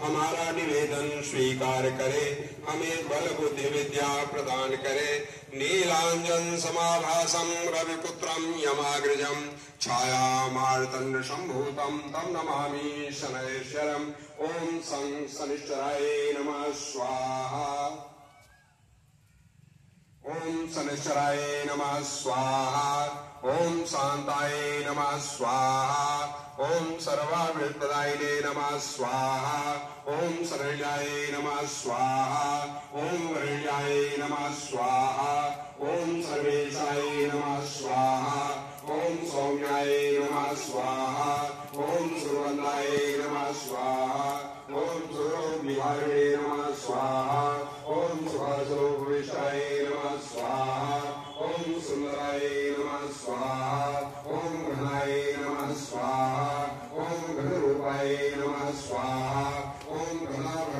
हमारा निवेदन स्वीकार करे, हमें बल बुद्धि विद्या प्रदान करे। नीलांजन समाभासम रविपुत्रम यमाग्रजम छाया मार्तंड संभूतम तम नमामि शनैश्वरम। ओम सं शनिश्चराय नमः स्वाहा। ओम शनिश्चराय नमः स्वाहा। ओम शांताय नमः स्वाहा। ओम सर्वाभीष्टदायिने नमः स्वाहा। ओम शरण्याय नमः स्वाहा। ओम वरण्याय नमः स्वाहा। ओम सर्वेशाय नमः स्वाहा। ओम सौम्याय नमः स्वाहा। ओम सुरवंदाय नमः स्वाहा। ओम सुरोग्निहारिणे नमः स्वाहा। ओम सुभाषोपविष्टाय नमः स्वाहा। ओम सुंदराय नमः स्वाहा। ओम घनाय नमः स्वाहा। ओम घनरूपाय नमः स्वाहा। ओम घना